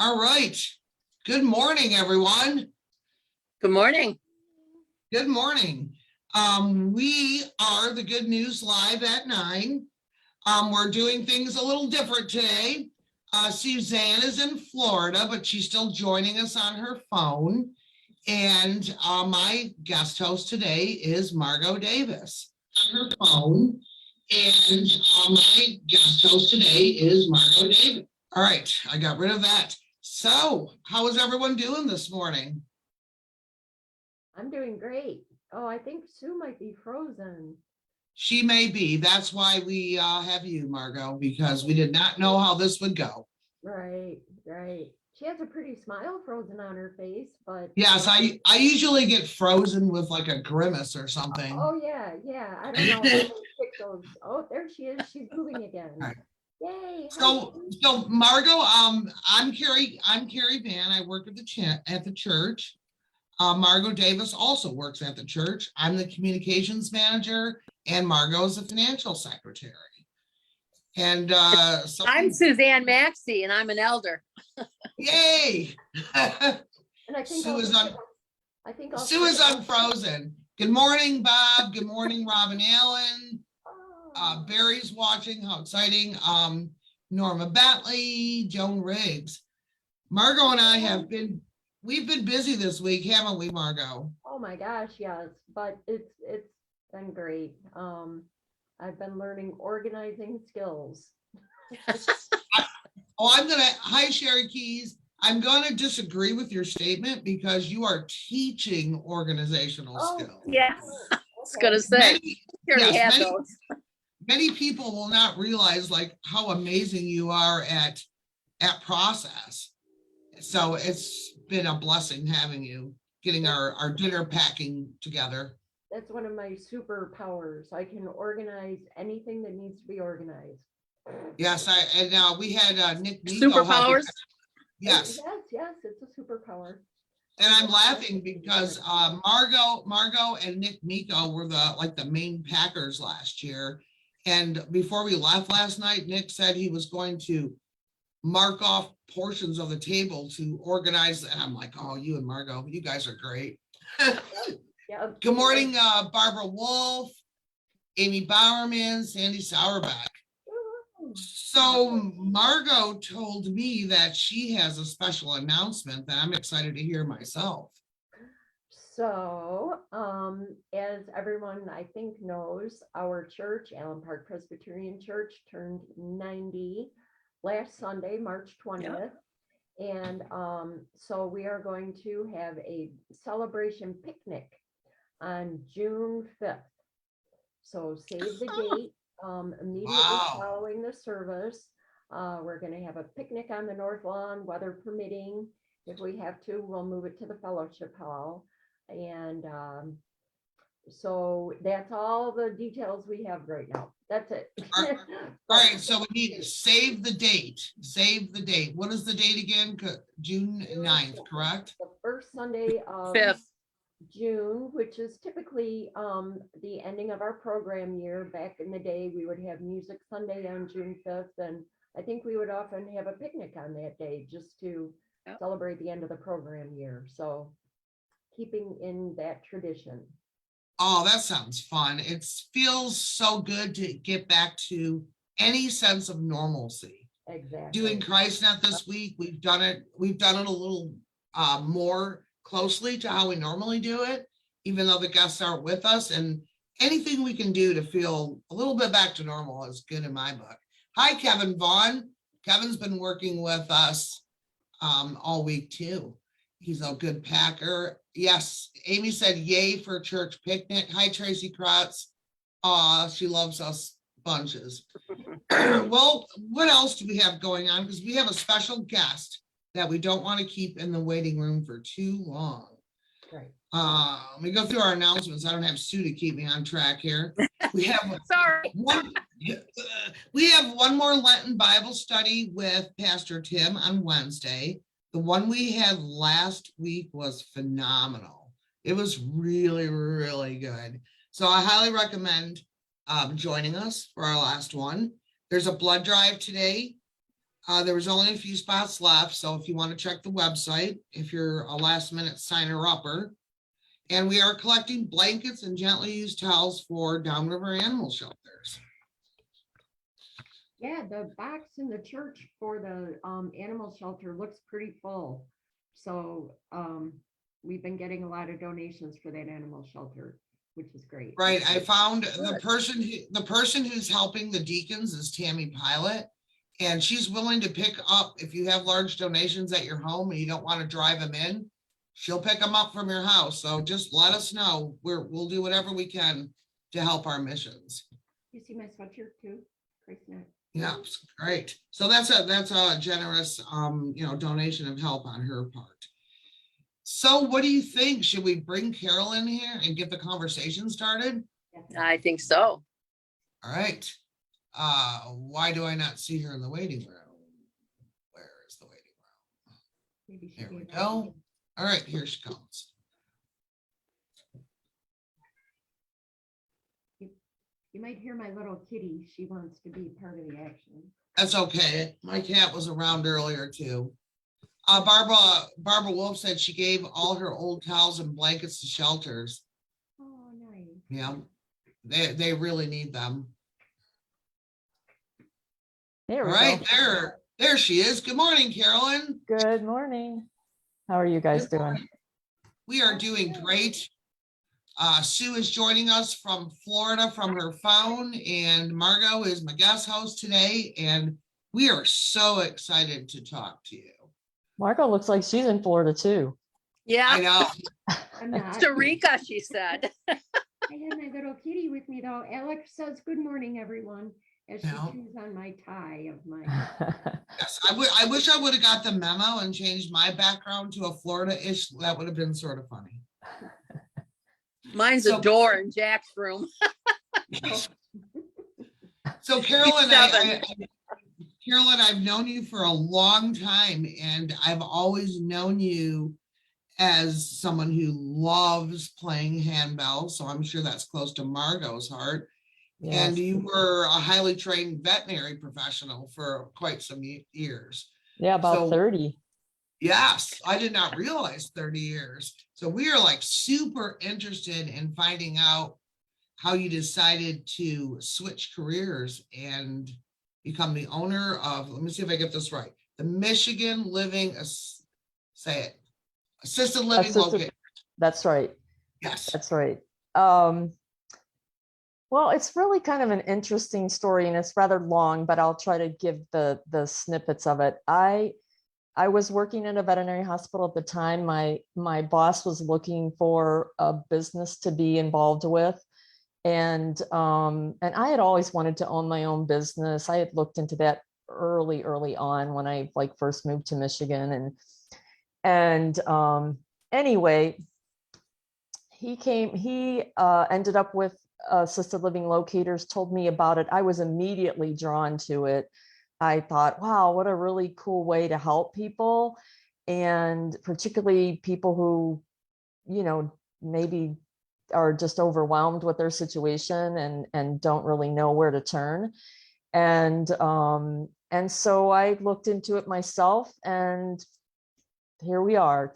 All right. Good morning, everyone. Good morning. Good morning. We are the Good News Live at 9. We're doing things a little different today. Suzanne is in Florida, but she's still joining us on her phone. And my guest host today is Margo Davis on her phone. And my guest host today is Margo Davis. All right, I got rid of that. So, how is everyone doing this morning? I'm doing great. Oh, I think Sue might be frozen. She may be. That's why we have you, Margo, because we did not know how this would go. Right. She has a pretty smile frozen on her face, but Yes, I usually get frozen with like a grimace or something. oh yeah. I don't know how to pick those. Oh, there she is. She's moving again. Right. Yay. So Margo, I'm Kerri Van. I work at the church. Margo Davis also works at the church. I'm the communications manager, and Margo is the financial secretary. And I'm Suzan Maxey, and I'm an elder. Yay! And I think Sue is unfrozen. Good morning, Bob. Good morning, Robin Allen. Barry's watching. How exciting. Norma Bentley, Joan Riggs. Margo and I we've been busy this week, haven't we, Margo? Oh my gosh, yes. But it's been great. I've been learning organizing skills. Hi, Sherry Keys. I'm gonna disagree with your statement because you are teaching organizational skills. Yes, I was gonna say. Many people will not realize like how amazing you are at process. So it's been a blessing having you, getting our dinner packing together. That's one of my superpowers. I can organize anything that needs to be organized. Yes, we had Nick Miko. Superpowers? Yes, it's a superpower. and I'm laughing because Margo and Nick Miko were the main packers last year. And before we left last night, Nick said he was going to mark off portions of the table to organize. And I'm like, oh, you and Margo, you guys are great. Yeah. Good morning, Barbara Wolf, Amy Bowerman, Sandy Sauerback. So Margo told me that she has a special announcement that I'm excited to hear myself. So, as everyone I think knows, our church, Allen Park Presbyterian Church, turned 90 last Sunday, March 20th. Yep. And so we are going to have a celebration picnic on June 5th. So save the date. Immediately following the service, we're going to have a picnic on the North Lawn, weather permitting. If we have to, we'll move it to the fellowship hall. And so that's all the details we have right now. That's it. All right, so we need to save the date. What is the date again? June 9th, correct? The first Sunday of 5th. June, which is typically the ending of our program year. Back in the day, we would have Music Sunday on June 5th, and I think we would often have a picnic on that day just to celebrate the end of the program year. So keeping in that tradition. Oh, that sounds fun. It feels so good to get back to any sense of normalcy. Exactly. Doing ChristNet this week, we've done it a little more closely to how we normally do it, even though the guests aren't with us, and anything we can do to feel a little bit back to normal is good in my book. Hi, Kevin Vaughn. Kevin's been working with us all week too. He's a good packer. Yes, Amy said yay for church picnic. Hi, Tracy Kratz. She loves us bunches. Well, what else do we have going on? Because we have a special guest that we don't want to keep in the waiting room for too long. Right. Let me go through our announcements. I don't have Sue to keep me on track here. We have one more Lenten Bible study with Pastor Tim on Wednesday. The one we had last week was phenomenal. It was really, really good. So I highly recommend joining us for our last one. There's a blood drive today. There was only a few spots left, so if you want to check the website, if you're a last minute signer-upper. And we are collecting blankets and gently used towels for downriver animal shelters. Yeah, the box in the church for the animal shelter looks pretty full. So we've been getting a lot of donations for that animal shelter, which is great. Right. I found the person who's helping the deacons is Tammy Pilot. And she's willing to pick up if you have large donations at your home and you don't want to drive them in, she'll pick them up from your house. So just let us know. We'll do whatever we can to help our missions. You see my sweatshirt too? Yeah, great. So that's a generous donation of help on her part. So what do you think? Should we bring Carolyn here and get the conversation started? I think so. All right. Why do I not see her in the waiting room? Where is the waiting room? Here we go. All right, here she comes. You might hear my little kitty. She wants to be part of the action. That's okay. My cat was around earlier too. Barbara Wolf said she gave all her old towels and blankets to shelters. Oh, nice. Yeah, they really need them. There we Right go. there she is. Good morning, Carolyn. Good morning. How are you guys doing? We are doing great. Sue is joining us from Florida from her phone, and Margo is my guest host today, and we are so excited to talk to you. Margo looks like she's in Florida too. I Yeah, know. I'm not. Costa Rica, she said. I had my little kitty with me though. Alex says, "Good morning, everyone," as she No. chews on my tie of my. Yes, I wish I would have got the memo and changed my background to a Florida-ish. That would have been sort of funny. Mine's So- a door in Jack's room. So Carolyn, Seven. Carolyn, I've known you for a long time, and I've always known you as someone who loves playing handbell. So I'm sure that's close to Margo's heart. And Yes. you were a highly trained veterinary professional for quite some years. Yeah, about So- 30. Yes, I did not realize 30 years. So we are like super interested in finding out how you decided to switch careers and become the owner of, let me see if I get this right, the Michigan Assisted Living Assisted- Locators. That's right. Yes. That's right. Well, it's really kind of an interesting story and it's rather long, but I'll try to give the snippets of it. I was working in a veterinary hospital at the time. My boss was looking for a business to be involved with. And I had always wanted to own my own business. I had looked into that early on when I first moved to Michigan. And anyway, he ended up with Assisted Living Locators, told me about it. I was immediately drawn to it. I thought, wow, what a really cool way to help people. And particularly people who, maybe are just overwhelmed with their situation and don't really know where to turn. And so I looked into it myself and here we are.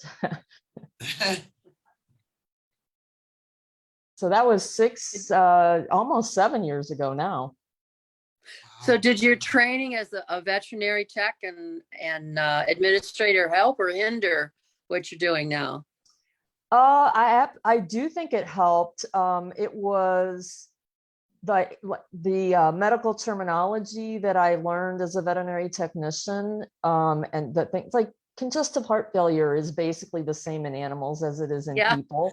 So that was almost 7 years ago now. So did your training as a veterinary tech and administrator help or hinder what you're doing now? I do think it helped. It was the medical terminology that I learned as a veterinary technician, and the things like congestive heart failure is basically the same in animals as it is in people.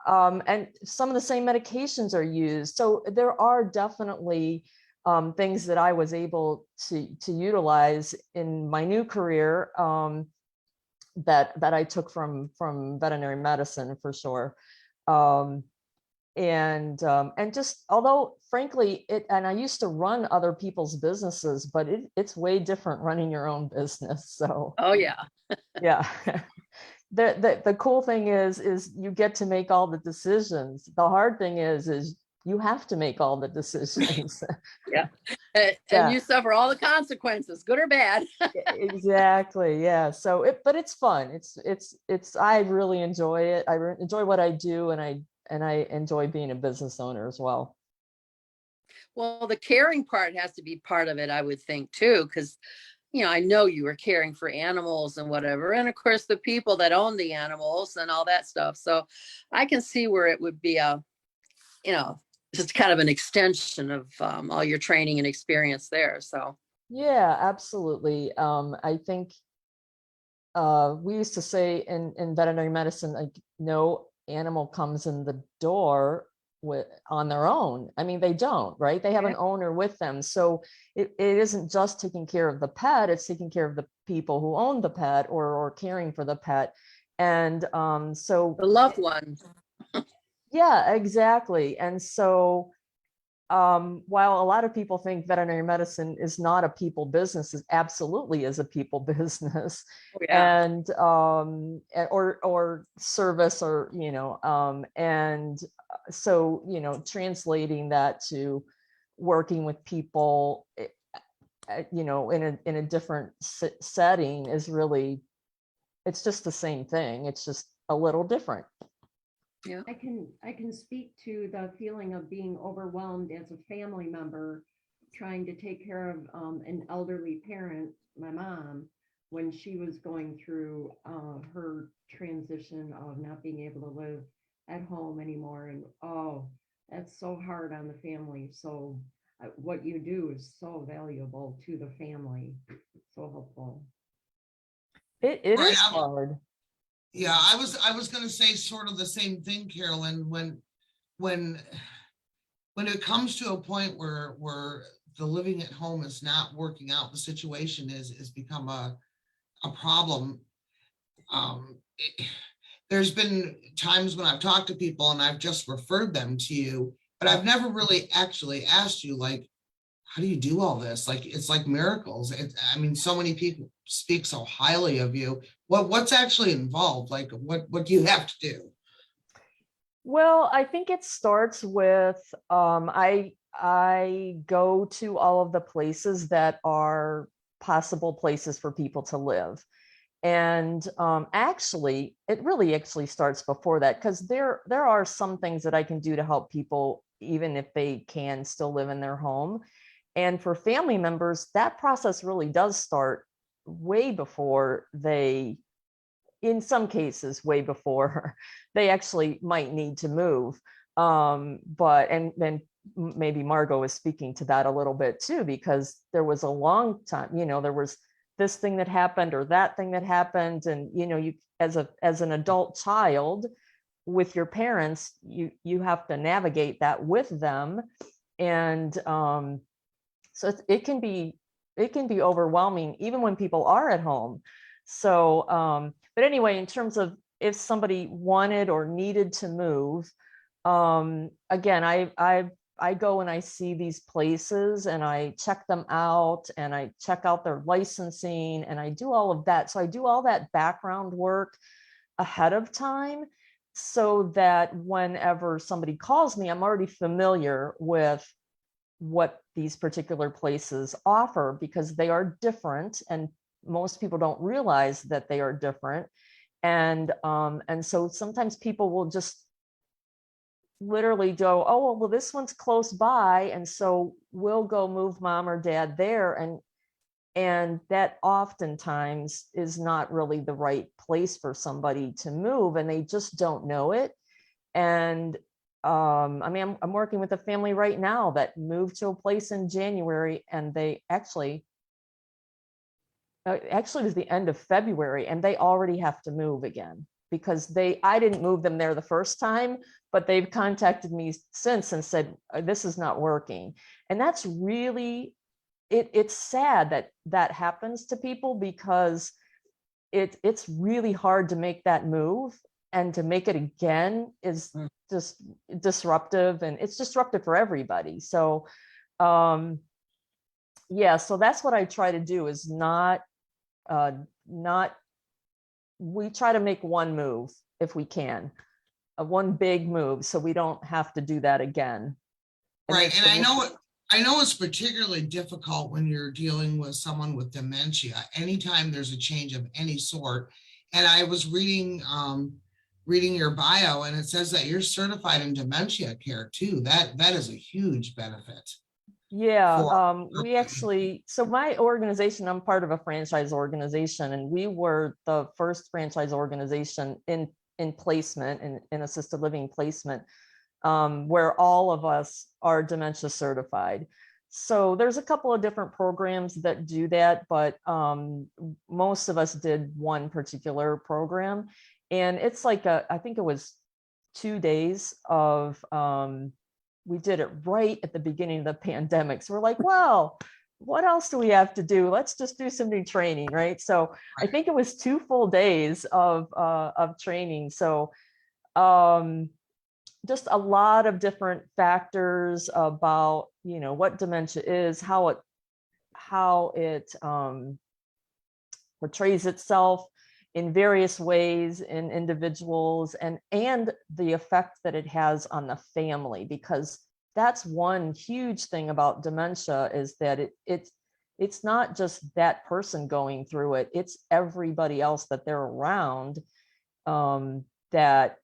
And some of the same medications are used. So there are definitely things that I was able to utilize in my new career that I took from veterinary medicine for sure. And just, although frankly, and I used to run other people's businesses, but it's way different running your own business. So, Oh yeah. yeah. The cool thing is you get to make all the decisions. The hard thing is you have to make all the decisions. Yeah. And Yeah. you suffer all the consequences, good or bad. Exactly. Yeah. So but it's fun. I really enjoy it. Enjoy what I do, and I enjoy being a business owner as well. Well, the caring part has to be part of it, I would think too, because I know you were caring for animals and whatever. And of course, the people that own the animals and all that stuff. So I can see where it would be just kind of an extension of all your training and experience there. So, Yeah, absolutely. I think we used to say in veterinary medicine, like, no animal comes in the door on their own. I mean, they don't, right? They have an owner with them. So it isn't just taking care of the pet, it's taking care of the people who own the pet or caring for the pet. And so the loved one. yeah, exactly. And so while a lot of people think veterinary medicine is not a people business, it absolutely is a people business. Oh, yeah. And or service, or and so translating that to working with people in a different setting is really, it's just the same thing, it's just a little different. Yeah. I can speak to the feeling of being overwhelmed as a family member trying to take care of an elderly parent, my mom, when she was going through her transition of not being able to live at home anymore. And that's so hard on the family. So what you do is so valuable to the family, so helpful. It Right, is hard. Yeah, I was going to say sort of the same thing, Carolyn. When it comes to a point where the living at home is not working out, the situation is become a problem. There's been times when I've talked to people and I've just referred them to you, but I've never really actually asked you, like, how do you do all this? Like, it's like miracles. I mean, so many people speak so highly of you. What's actually involved? Like, what do you have to do? Well, I think it starts with I go to all of the places that are possible places for people to live. And actually, it really actually starts before that, because there are some things that I can do to help people, even if they can still live in their home. And for family members, that process really does start way before they, in some cases, way before they actually might need to move. But then maybe Margo is speaking to that a little bit too, because there was a long time, there was this thing that happened or that thing that happened. And, you as an adult child with your parents, you have to navigate that with them. And so it can be overwhelming even when people are at home. So but anyway, in terms of if somebody wanted or needed to move, again, I go and I see these places and I check them out and I check out their licensing and I do all of that. So I do all that background work ahead of time, so that whenever somebody calls me, I'm already familiar with what these particular places offer, because they are different and most people don't realize that they are different. And so sometimes people will just literally go, oh, well, this one's close by, and so we'll go move mom or dad there. And that oftentimes is not really the right place for somebody to move, and they just don't know it. And I mean, I'm working with a family right now that moved to a place in January, and they actually it was the end of February, and they already have to move again, because I didn't move them there the first time, but they've contacted me since and said, this is not working. And that's really, it's sad that happens to people, because it's really hard to make that move, and to make it again is just disruptive, and it's disruptive for everybody. So yeah, so that's what I try to do, is not we try to make one move if we can, one big move, so we don't have to do that again. Right. And I know it's particularly difficult when you're dealing with someone with dementia, anytime there's a change of any sort. And I was reading your bio, and it says that you're certified in dementia care too. That is a huge benefit. Yeah, For- we actually, so my organization, I'm part of a franchise organization, and we were the first franchise organization in placement, in assisted living placement, where all of us are dementia certified. So there's a couple of different programs that do that, but most of us did one particular program. And it's like I think it was 2 days of, we did it right at the beginning of the pandemic. So we're like, well, what else do we have to do? Let's just do some new training, right? So I think it was 2 full days of training. So just a lot of different factors about, what dementia is, how it portrays itself in various ways in individuals, and the effect that it has on the family, because that's one huge thing about dementia, is that it's not just that person going through it, it's everybody else that they're around that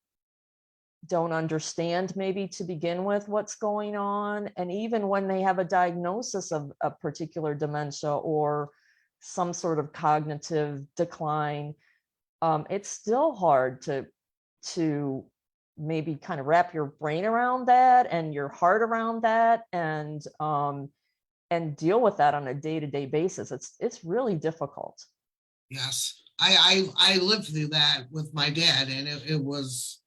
don't understand maybe to begin with what's going on. And even when they have a diagnosis of a particular dementia or some sort of cognitive decline, it's still hard to maybe kind of wrap your brain around that and your heart around that, and deal with that on a day-to-day basis. It's really difficult. Yes, I lived through that with my dad, and it was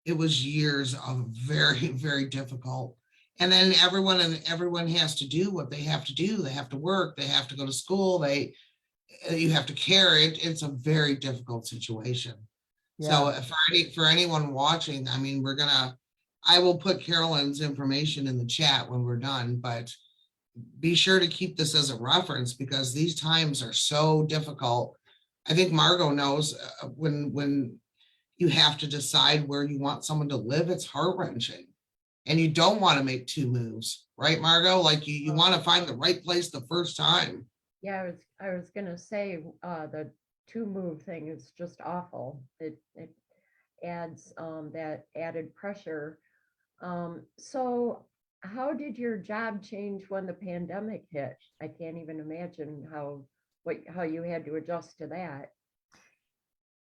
years of very, very difficult. And then everyone has to do what they have to do. They have to work, they have to go to school, you have to care it. It's a very difficult situation. So for anyone watching, I mean, I will put Carolyn's information in the chat when we're done, but be sure to keep this as a reference, because these times are so difficult. I think Margo knows when you have to decide where you want someone to live, it's heart-wrenching. And you don't want to make 2 moves, right, Margo? Like you want to find the right place the first time. Yeah, I was gonna say the 2-move thing is just awful. It adds that added pressure. So how did your job change when the pandemic hit? I can't even imagine how you had to adjust to that.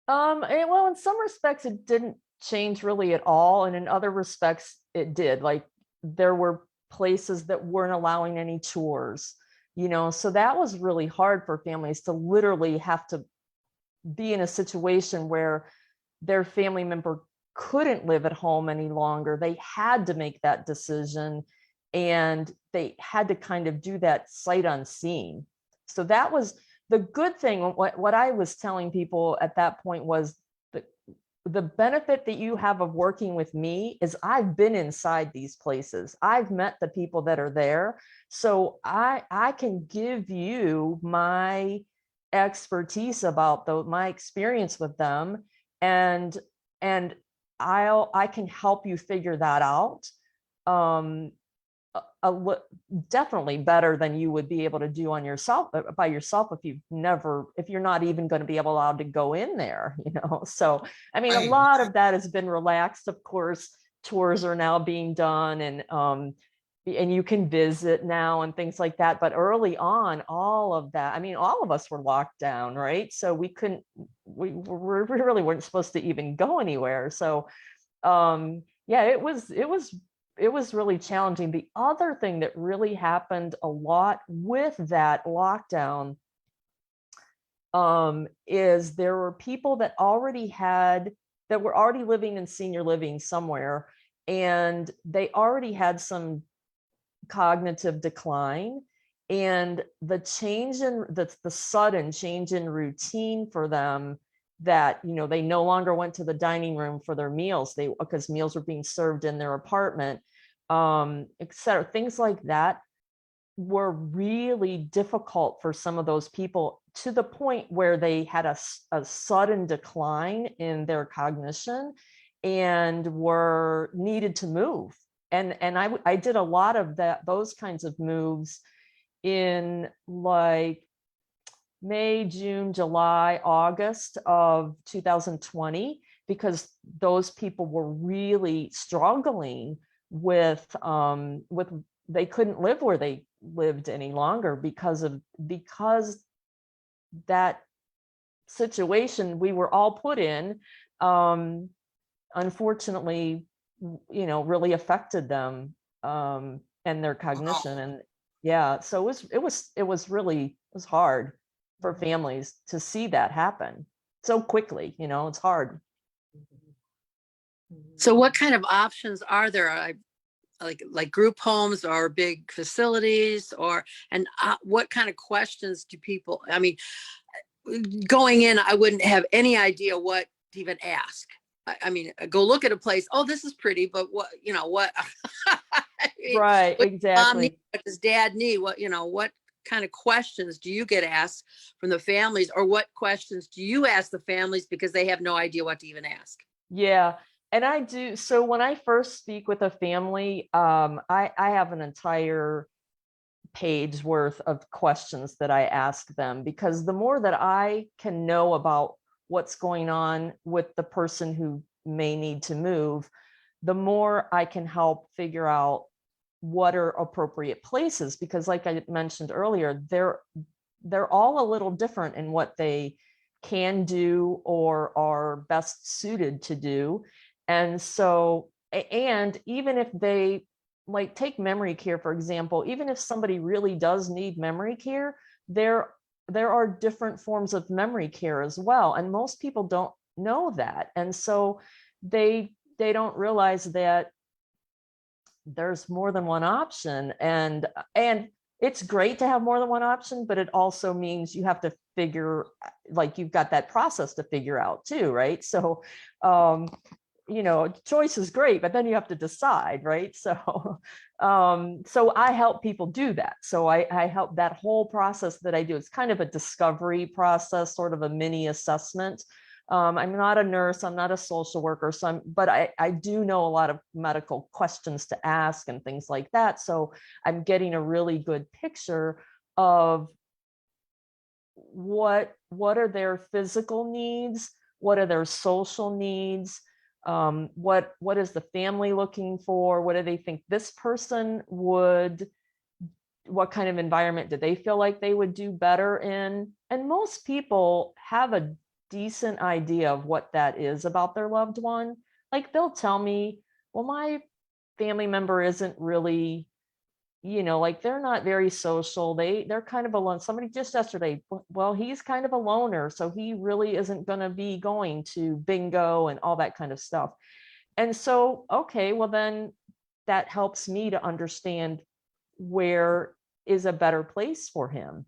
Well, in some respects, it didn't change really at all, and in other respects, it did. Like there were places that weren't allowing any tours, so that was really hard for families to literally have to be in a situation where their family member couldn't live at home any longer. They had to make that decision, and they had to kind of do that sight unseen. So that was the good thing. What I was telling people at that point was the benefit that you have of working with me is I've been inside these places. I've met the people that are there. So I can give you my expertise about my experience with them, and I can help you figure that out. Definitely better than you would be able to do on yourself by yourself if you're not even going to be allowed to go in there, So I mean, a lot of that has been relaxed. Of course, tours are now being done, and you can visit now and things like that. But early on, all of that, I mean, all of us were locked down, right? So we really weren't supposed to even go anywhere. So yeah, it was really challenging. The other thing that really happened a lot with that lockdown is there were people that were already living in senior living somewhere, and they already had some cognitive decline, and the sudden change in routine for them, that they no longer went to the dining room for their meals, because meals were being served in their apartment, etc. Things like that were really difficult for some of those people, to the point where they had a sudden decline in their cognition and were needed to move. I did a lot of those kinds of moves in like May, June, July, August of 2020, because those people were really struggling with they couldn't live where they lived any longer because that situation we were all put in, unfortunately, really affected them, and their cognition. And yeah, so it was hard for families to see that happen so quickly. It's hard. So what kind of options are there? Like group homes or big facilities, and what kind of questions do people, I mean, going in, I wouldn't have any idea what to even ask. I mean, go look at a place. Oh, this is pretty, but what, what? I mean, Right, what does mom exactly. need? What does dad need? What kind of questions do you get asked from the families, or what questions do you ask the families because they have no idea what to even ask? Yeah. And I do. So when I first speak with a family, I have an entire page worth of questions that I ask them, because the more that I can know about what's going on with the person who may need to move, the more I can help figure out what are appropriate places. Because like I mentioned earlier, they're all a little different in what they can do or are best suited to do. And so, and even if they, like, take memory care, for example, even if somebody really does need memory care, there are different forms of memory care as well. And most people don't know that. And so they don't realize that there's more than one option. And it's great to have more than one option, but it also means you have to figure, like, you've got that process to figure out too, right? So choice is great, but then you have to decide, right? So so I help people do that. So I help that whole process that I do. It's kind of a discovery process, sort of a mini assessment. I'm not a nurse, I'm not a social worker, but I do know a lot of medical questions to ask and things like that. So I'm getting a really good picture of what are their physical needs, what are their social needs, what is the family looking for, what do they think this person would, what kind of environment do they feel like they would do better in. And most people have a decent idea of what that is about their loved one. Like, they'll tell me, well, my family member isn't really, like, they're not very social, they're kind of alone. Somebody just yesterday, well, he's kind of a loner, so he really isn't going to be going to bingo and all that kind of stuff. And so, okay, well, then that helps me to understand where is a better place for him.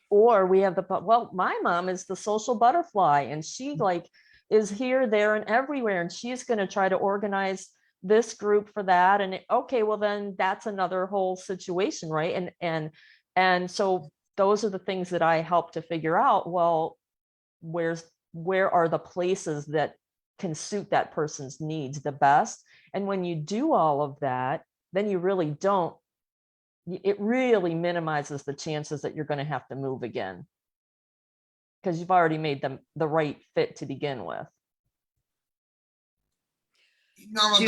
Or we have well, my mom is the social butterfly, and she, like, is here, there, and everywhere, and she's going to try to organize this group for that. And okay, well, then that's another whole situation, right? And so those are the things that I help to figure out. Well, where are the places that can suit that person's needs the best? And when you do all of that, then you really don't, it really minimizes the chances that you're going to have to move again, because you've already made them the right fit to begin with. Norma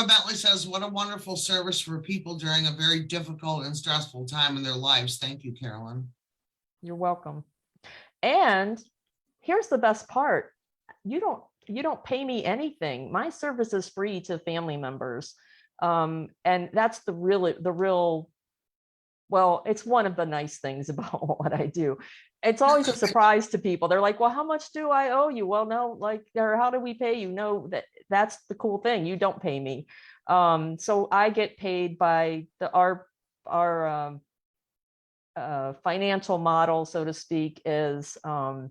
Bentley says, what a wonderful service for people during a very difficult and stressful time in their lives. Thank you, Carolyn. You're welcome. And here's the best part. You don't pay me anything. My service is free to family members. And that's the real, well, it's one of the nice things about what I do. It's always a surprise to people. They're like, well, how much do I owe you? Well, no, like, or how do we pay you? No, that's the cool thing. You don't pay me. So I get paid by our financial model, so to speak, is all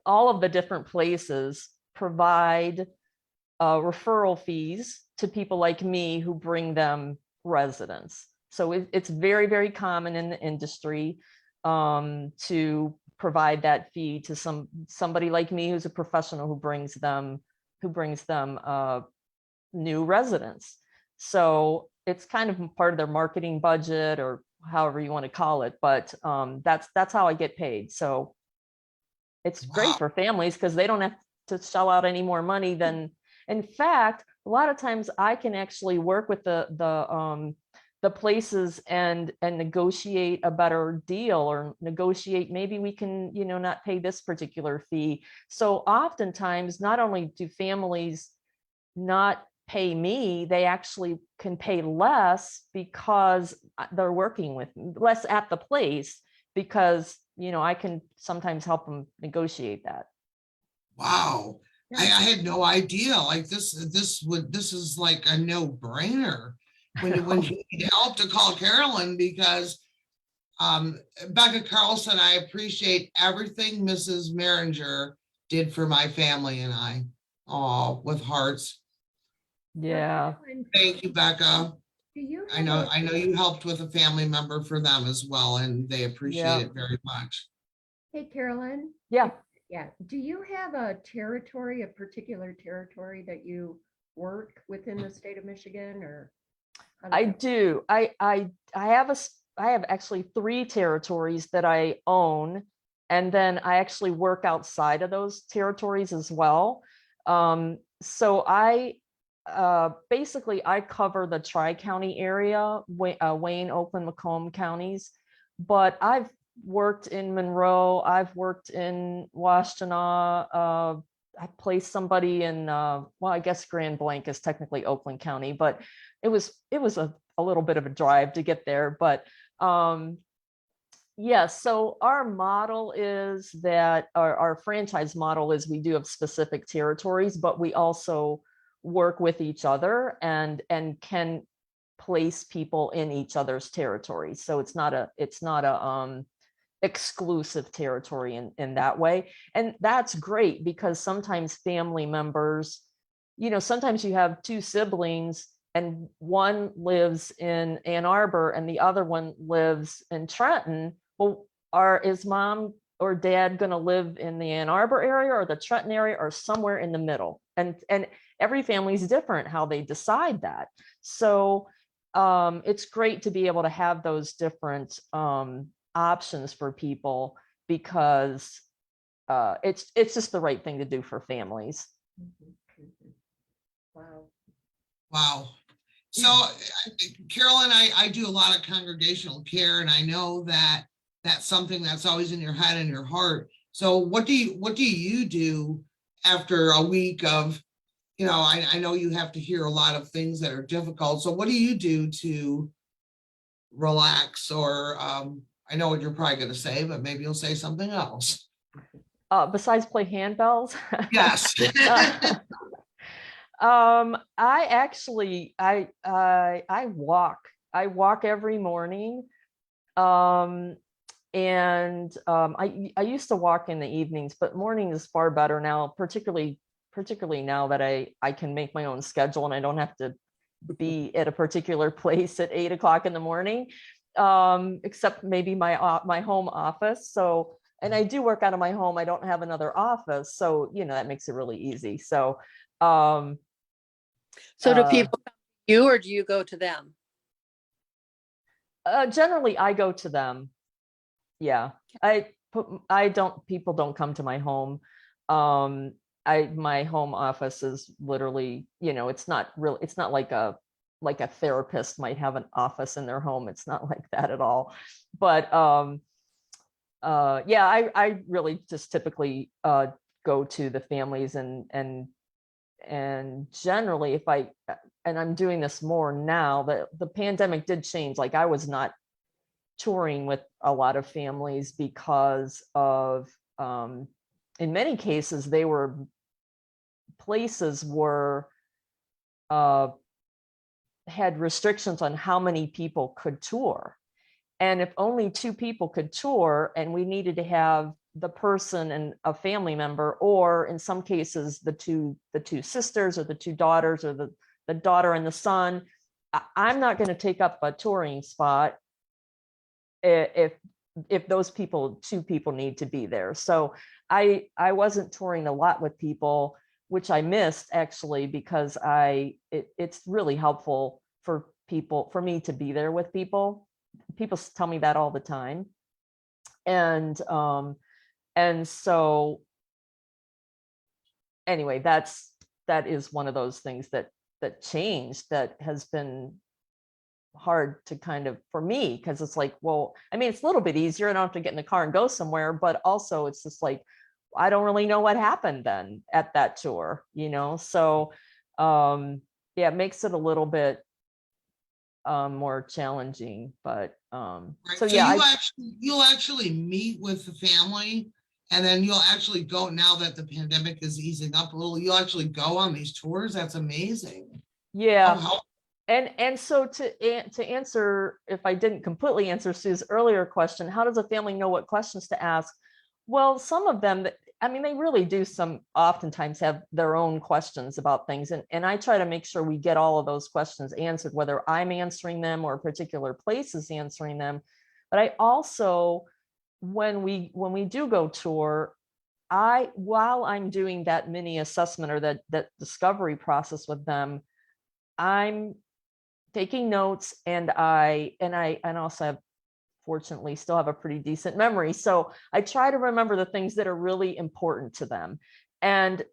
of the different places provide referral fees to people like me who bring them residents. So it's very, very common in the industry to provide that fee to somebody like me who's a professional who brings them new residents. So it's kind of part of their marketing budget, or however you want to call it, but that's how I get paid. So it's great Wow. for families because they don't have to shell out any more money than, in fact, a lot of times I can actually work with the places and negotiate a better deal, or negotiate, maybe we can, not pay this particular fee. So oftentimes, not only do families not pay me, they actually can pay less because they're working with less at the place, because I can sometimes help them negotiate that. Wow. I had no idea. Like this is like a no-brainer when you need help to call Carolyn, because Becca Carlson, I appreciate everything Mrs. Marengere did for my family and I. Oh, with hearts. Yeah. Thank you, Becca. Do you I have know a- you helped with a family member for them as well, and they appreciate it very much. Hey, Carolyn? Yeah. Yeah. Do you have a territory, a particular territory that you work within the state of Michigan, or? how does I that- do. I have actually 3 territories that I own, and then I actually work outside of those territories as well. So I basically I cover the Tri-County area, Wayne, Oakland, Macomb counties, but I've worked in Monroe, I've worked in Washtenaw, I placed somebody in well, I guess Grand Blanc is technically Oakland County, but it was a little bit of a drive to get there. But yeah, so our model is that our franchise model is we do have specific territories, but we also work with each other and can place people in each other's territories. So it's not a exclusive territory in that way. And that's great, because sometimes family members, sometimes you have 2 siblings and one lives in Ann Arbor and the other one lives in Trenton. Well, is mom or dad going to live in the Ann Arbor area or the Trenton area, or somewhere in the middle? And every family is different how they decide that. So it's great to be able to have those different options for people, because it's just the right thing to do for families. Mhm, mhm. Wow. Wow. So Carolyn, I do a lot of congregational care, and I know that that's something that's always in your head and your heart. So what do you do after a week of, I know you have to hear a lot of things that are difficult. So what do you do to relax? Or I know what you're probably going to say, but maybe you'll say something else. Besides play handbells? Yes. I actually I walk every morning. And I used to walk in the evenings, but morning is far better now, particularly now that I can make my own schedule and I don't have to be at a particular place at 8 o'clock in the morning, except maybe my home office. So, and I do work out of my home. I don't have another office, so that makes it really easy. So So do people come to you, or do you go to them? generally I go to them. Yeah, people don't come to my home. My home office is literally, it's not like a therapist might have an office in their home. It's not like that at all. But yeah, I really just typically go to the families, and generally and I'm doing this more now that the pandemic did change. Like I was not touring with a lot of families because of in many cases places were had restrictions on how many people could tour, and if only 2 people could tour, and we needed to have the person and a family member, or in some cases the two sisters or the 2 daughters, or the daughter and the son, I'm not going to take up a touring spot if those 2 people need to be there. So I wasn't touring a lot with people. which I missed actually, because it's really helpful for me to be there with people. People tell me that all the time. And so anyway, that is one of those things that changed, that has been hard to kind of, for me, because it's like, well, I mean, it's a little bit easier. I don't have to get in the car and go somewhere, but also it's just like, I don't really know what happened then at that tour, So yeah, it makes it a little bit more challenging, but Right. so So yeah, you'll actually meet with the family, and then you'll actually go, now that the pandemic is easing up a little, you'll actually go on these tours. That's amazing. yeah. How And so to answer, if I didn't completely answer Sue's earlier question, how does a family know what questions to ask? Well, some of them, I mean, they really do oftentimes have their own questions about things. And I try to make sure we get all of those questions answered, whether I'm answering them or a particular place is answering them. But I also, when we do go tour, while I'm doing that mini assessment or that discovery process with them, I'm taking notes, and I also have, fortunately, still have a pretty decent memory. So I try to remember the things that are really important to them. And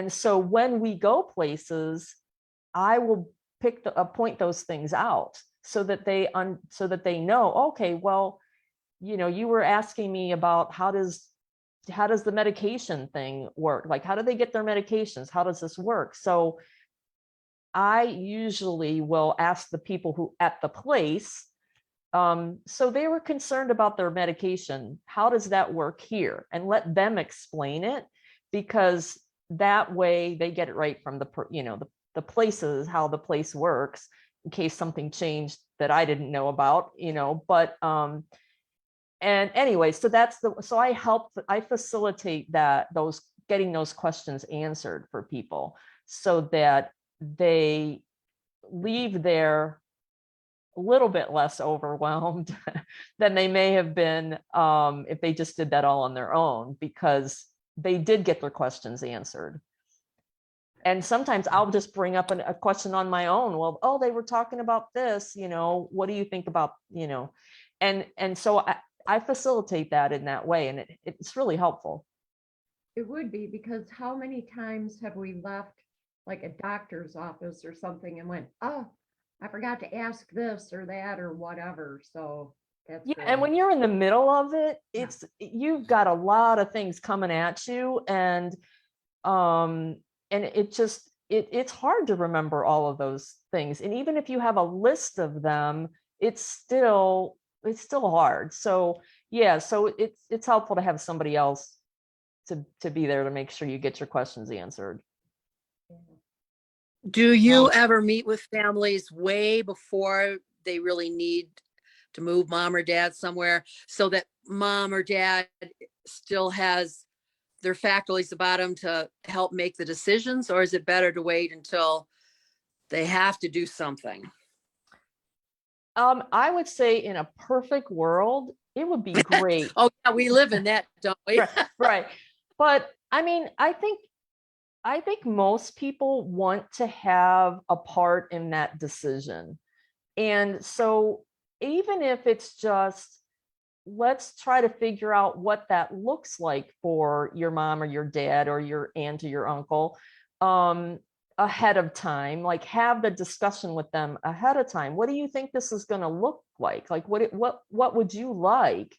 so when we go places, I will point those things out so that they know, okay, well, you were asking me about how does the medication thing work? Like, how do they get their medications? How does this work? So I usually will ask the people who at the place, so they were concerned about their medication. How does that work here? And let them explain it, because that way they get it right from the places, how the place works, in case something changed that I didn't know about, but, and anyway, so so I facilitate getting those questions answered for people, so that they leave there a little bit less overwhelmed than they may have been if they just did that all on their own, because they did get their questions answered. And sometimes I'll just bring up a question on my own. Well, oh, they were talking about this, what do you think about, and so I facilitate that in that way, and it's really helpful. It would be, because how many times have we left like a doctor's office or something and went, oh, I forgot to ask this or that or whatever. So that's Yeah, great. and when you're in the middle of it, you've got a lot of things coming at you, and it's hard to remember all of those things. And even if you have a list of them, it's still hard. So yeah, so it's helpful to have somebody else to be there to make sure you get your questions answered. Do you ever meet with families way before they really need to move mom or dad somewhere, so that mom or dad still has their faculties about them to help make the decisions? Or is it better to wait until they have to do something? I would say in a perfect world, it would be great. Oh yeah, we live in that, don't we? Right. But I mean, I think most people want to have a part in that decision. And so even if it's just, let's try to figure out what that looks like for your mom or your dad or your aunt or your uncle, ahead of time, like have the discussion with them ahead of time. What do you think this is going to look like? Like, what would you like?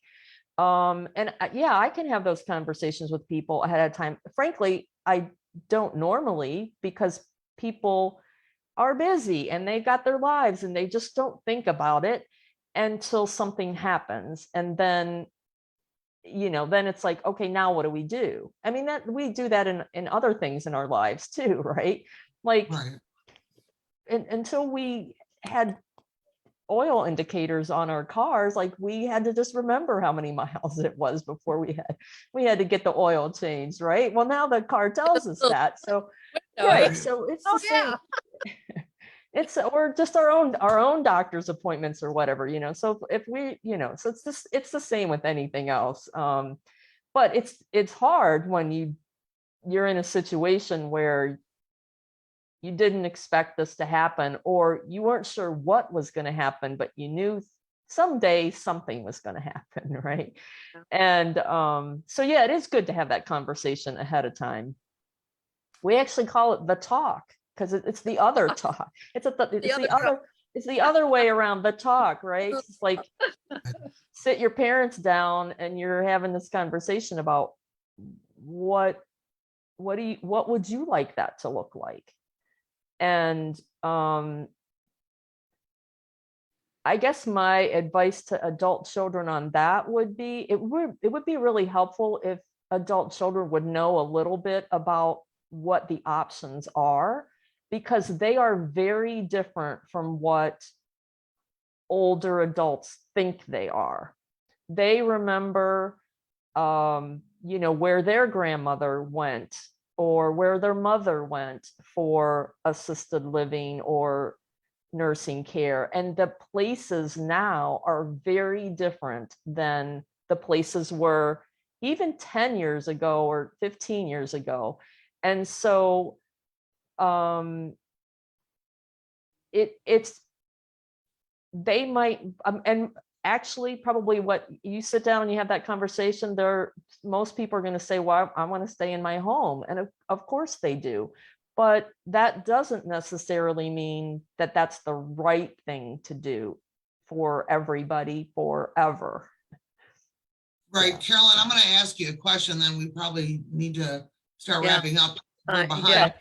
And yeah, I can have those conversations with people ahead of time. Frankly, I don't normally, because people are busy and they got their lives and they just don't think about it until something happens. And then, then it's like, okay, now what do we do? I mean, that we do that in other things in our lives too, right? Like, right. Until we had oil indicators on our cars, like we had to just remember how many miles it was before we had to get the oil changed, right? Well, now the car tells us that. So right, so it's the same. It's, or just our own doctor's appointments or whatever, so if we, so it's the same with anything else. But it's hard when you're in a situation where you didn't expect this to happen, or you weren't sure what was going to happen, but you knew someday something was going to happen, right? Yeah. And so yeah, it is good to have that conversation ahead of time. We actually call it the talk because it's the other talk. It's the other way around, the talk, right? It's like sit your parents down and you're having this conversation about what would you like that to look like? And I guess my advice to adult children on that would be, it would be really helpful if adult children would know a little bit about what the options are, because they are very different from what older adults think they are. They remember, where their grandmother went or where their mother went for assisted living or nursing care. And the places now are very different than the places were even 10 years ago or 15 years ago. And so they might, and actually probably what you sit down and you have that conversation there, most people are going to say, well, I want to stay in my home. And of course they do. But that doesn't necessarily mean that that's the right thing to do for everybody forever. Right, Yeah. Carolyn, I'm going to ask you a question, then we probably need to start Yeah. wrapping up. We're behind. Yeah.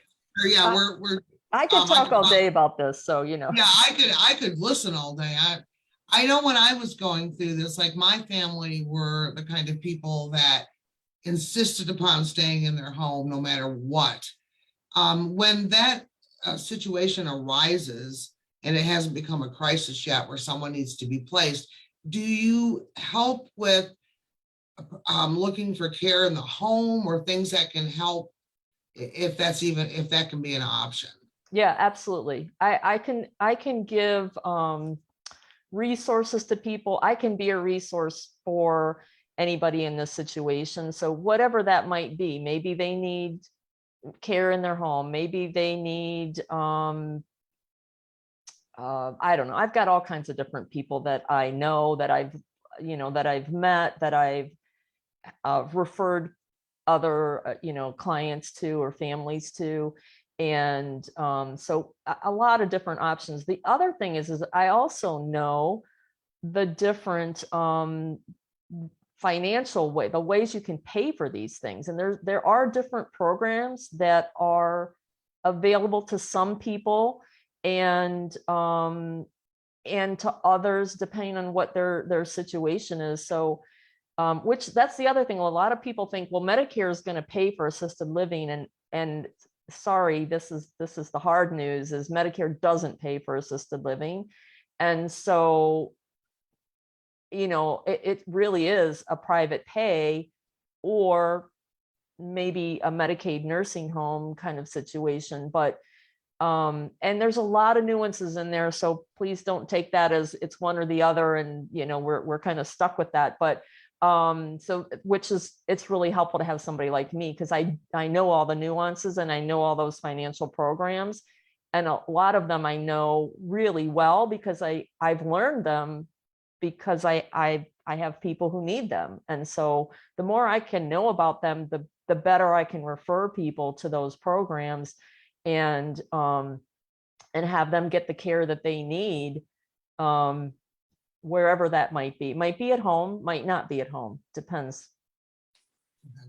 Yeah, I- we're. I could talk all day about this, so Yeah, I could listen all day. I know when I was going through this, like my family were the kind of people that insisted upon staying in their home no matter what. When that situation arises and it hasn't become a crisis yet where someone needs to be placed, do you help with looking for care in the home or things that can help, if that can be an option? Yeah, absolutely. I can give resources to people. I can be a resource for anybody in this situation. So whatever that might be, maybe they need care in their home. Maybe they need, I don't know. I've got all kinds of different people that I know, that I've met, that I've referred other, clients to or families to. And so a lot of different options. The other thing is I also know the different financial the ways you can pay for these things. And there are different programs that are available to some people and to others, depending on what their situation is. So which that's the other thing. A lot of people think, well, Medicare is going to pay for assisted living, and sorry, this is the hard news, is Medicare doesn't pay for assisted living. And so, it really is a private pay or maybe a Medicaid nursing home kind of situation. But and there's a lot of nuances in there. So please don't take that as it's one or the other. And, we're kind of stuck with that. But so it's really helpful to have somebody like me, because I know all the nuances and I know all those financial programs, and a lot of them I know really well because I've learned them because I have people who need them. And so the more I can know about them, the better I can refer people to those programs and have them get the care that they need. Wherever that might be at home, might not be at home, depends.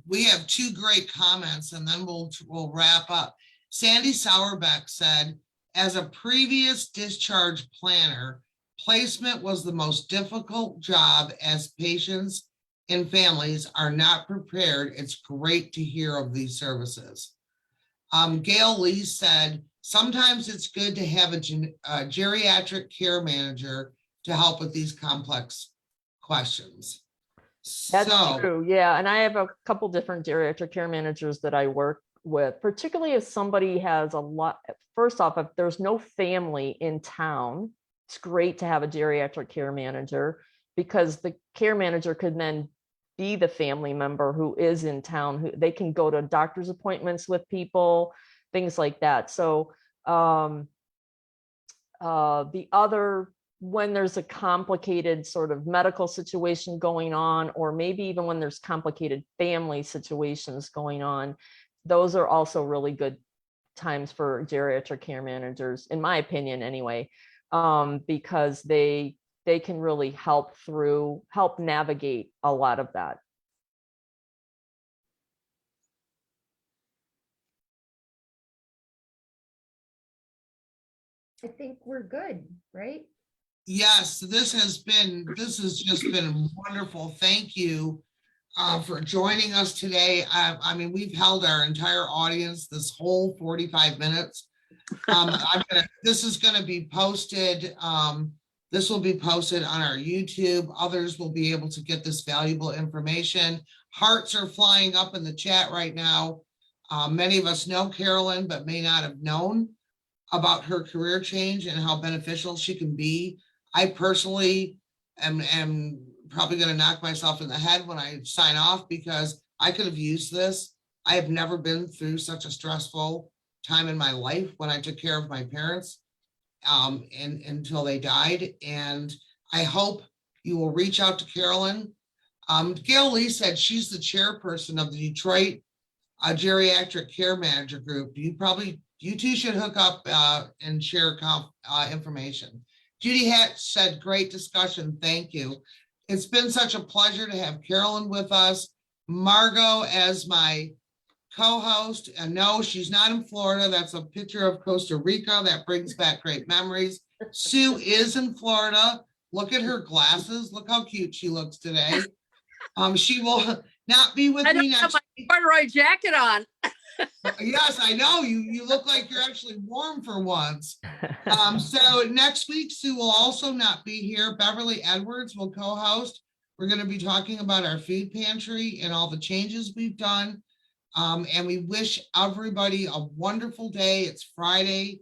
We have two great comments and then we'll wrap up. Sandy Sauerbeck said, as a previous discharge planner, placement was the most difficult job as patients and families are not prepared. It's great to hear of these services. Gail Lee said, sometimes it's good to have a geriatric care manager to help with these complex questions. That's true. Yeah. And I have a couple different geriatric care managers that I work with, particularly if somebody has a lot. First off, if there's no family in town, it's great to have a geriatric care manager, because the care manager could then be the family member who is in town, who they can go to doctor's appointments with people, things like that. So the other, when there's a complicated sort of medical situation going on, or maybe even when there's complicated family situations going on, those are also really good times for geriatric care managers, in my opinion anyway, because they can really help navigate a lot of that. I think we're good, right? Yes, this has just been wonderful. Thank you for joining us today. I mean, we've held our entire audience this whole 45 minutes. This is gonna be posted. This will be posted on our YouTube. Others will be able to get this valuable information. Hearts are flying up in the chat right now. Many of us know Carolyn, but may not have known about her career change and how beneficial she can be. I personally am probably going to knock myself in the head when I sign off, because I could have used this. I have never been through such a stressful time in my life when I took care of my parents and until they died. And I hope you will reach out to Carolyn. Gail Lee said she's the chairperson of the Detroit Geriatric Care Manager Group. You two should hook up and share information. Judy Hatch said, great discussion. Thank you. It's been such a pleasure to have Carolyn with us. Margo as my co-host. And no, she's not in Florida. That's a picture of Costa Rica. That brings back great memories. Sue is in Florida. Look at her glasses. Look how cute she looks today. She will not be with me next week. Corduroy jacket on. Yes, I know. You look like you're actually warm for once. So next week, Sue will also not be here. Beverly Edwards will co-host. We're going to be talking about our food pantry and all the changes we've done. And we wish everybody a wonderful day. It's Friday.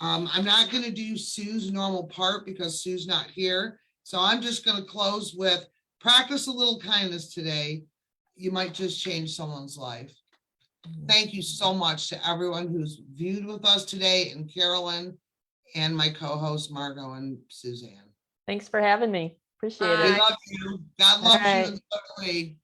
I'm not going to do Sue's normal part because Sue's not here. So I'm just going to close with practice a little kindness today. You might just change someone's life. Thank you so much to everyone who's viewed with us today, and Carolyn and my co-hosts Margo and Suzanne. Thanks for having me. Appreciate We it. love you. God loves you and so do we.